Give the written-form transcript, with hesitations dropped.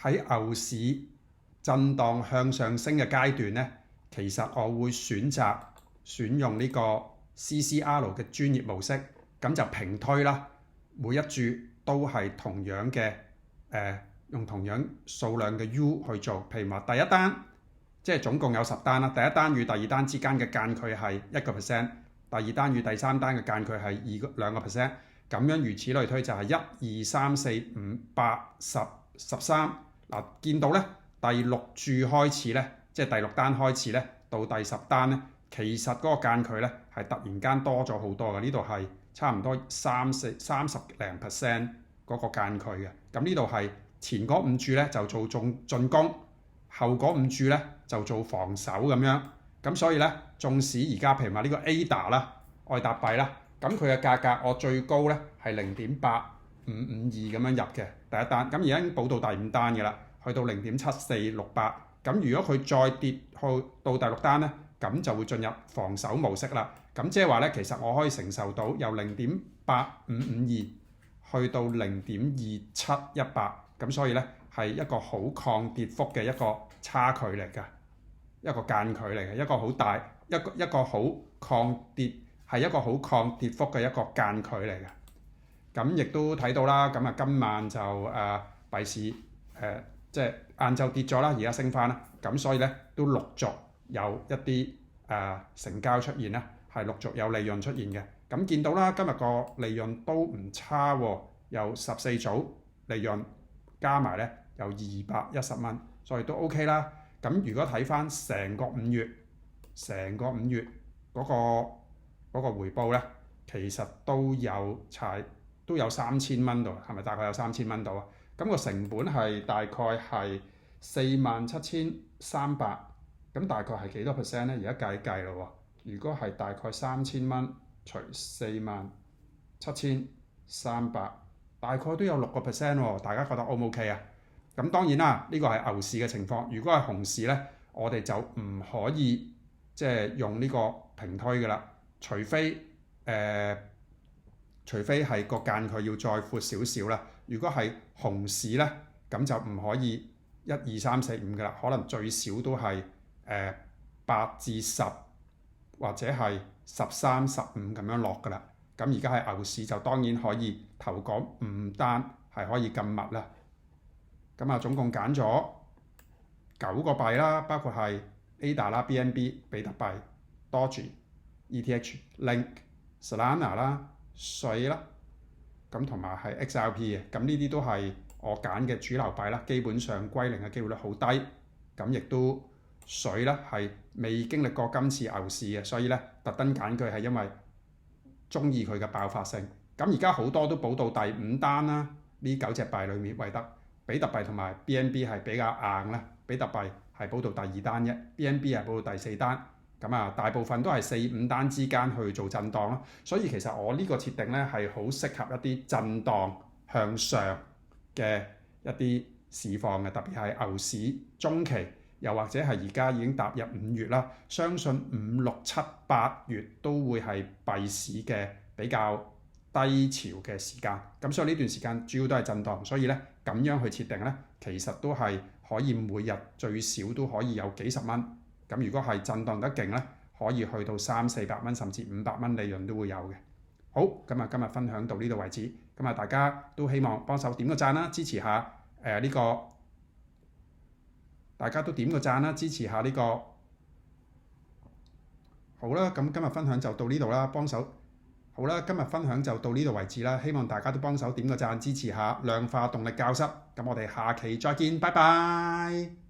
喺牛市震盪向上升嘅階段呢，其實我會選用呢個 CCR 嘅專業模式，咁就平推啦。每一注都係同樣嘅用同樣數量嘅 U 去做。譬如話第一單，即係總共有10單啦。第一單與第二單之間嘅間距係1%，第二單與第三單嘅間距係2%，咁樣如此類推就係1、2、3、4、5、8、10、13。嗱，見到咧第6注開始咧，即係第6單開始咧，到第10單咧，其實嗰個間距咧係突然間多咗好多嘅。呢度係差唔多30%嗰個間距嘅。咁呢度係前嗰5注咧就做進攻，後嗰5注咧就做防守咁樣。咁所以咧，縱使而家譬如話呢個 ADA 啦，愛達幣啦，咁佢嘅價格我最高咧係0.8552咁樣入嘅第一單。咁而家已經補到第5單嘅啦，去到0.7468。咁如果佢再跌去到第6單咧，咁就會進入防守模式啦。咁即係話咧，其實我可以承受到由0.8552去到0.2718。咁所以咧係一個好抗跌幅嘅一個差距嚟㗎，一個間距嚟嘅，一個好大一個好抗跌，係一個好抗跌幅嘅一個間距嚟嘅。咁亦都睇到啦，咁啊今晚就幣市即係晏晝跌咗啦，而家升翻啦。咁所以咧都陸續有一啲成交出現啦，係陸續有利潤出現嘅。咁見到啦，今日個利潤都唔差喎，有14組利潤加埋咧有210蚊，所以都 OK 啦。咁如果睇翻成個5月嗰個回報咧，其實都有3000蚊度，係咪大概有3000蚊度啊？咁個成本係大概係47300，咁大概係幾多 percent 咧？而家計咯喎，如果係大概3000蚊除47300，大概都有6% 喎。大家覺得 O 唔 OK 啊？咁當然啦，呢個係牛市嘅情況。如果係熊市咧，我哋就唔可以即係用呢個平推嘅啦，除非係個間距要再闊少少啦。如果係熊市咧，咁就唔可以1、2、3、4、5嘅啦，可能最少都係8至10或者係13、15咁樣落㗎啦。咁而家係牛市就當然可以頭嗰5單係可以咁密啦。咁啊總共揀咗9個幣啦，包括係 ADA 啦、BNB、比特幣、Doge、ETH、Link、Solana 啦、水啦，咁同埋係 XRP 嘅。咁呢啲都係我揀嘅主流幣啦，基本上歸零嘅機會率好低。咁亦都水咧係未經歷過今次牛市嘅，所以咧特登揀佢係因為中意佢嘅爆發性。咁而家好多都補到第5單啦，呢9隻幣裡面唯得比特幣同埋 BNB 係比較硬啦。比特幣係補到第2單啫， BNB 係補到第4單。咁啊大部分都係4、5單之間去做震盪咯。所以其實我呢個設定咧係好適合一啲震盪向上嘅一啲市況嘅，特別係牛市中期，又或者係而家已經踏入5月啦。相信5、6、7、8月都會係幣市嘅比較低潮嘅時間。咁所以呢段時間主要都係震盪，所以咧咁樣去設定咧，其實都係可以每日最少都可以有幾十蚊。咁如果係震盪得勁咧，可以去到300、400蚊甚至500蚊利潤都會有嘅。好，咁啊今日分享到呢度為止。咁啊大家都希望幫手點個讚啦，支持下呢個。大家都點個讚啦，支持下呢個。好啦，咁今日分享就到呢度啦，幫手。好啦，今日分享就到呢度為止啦，希望大家都幫手點個讚，支持下量化動力教室。咁我哋下期再見，拜拜。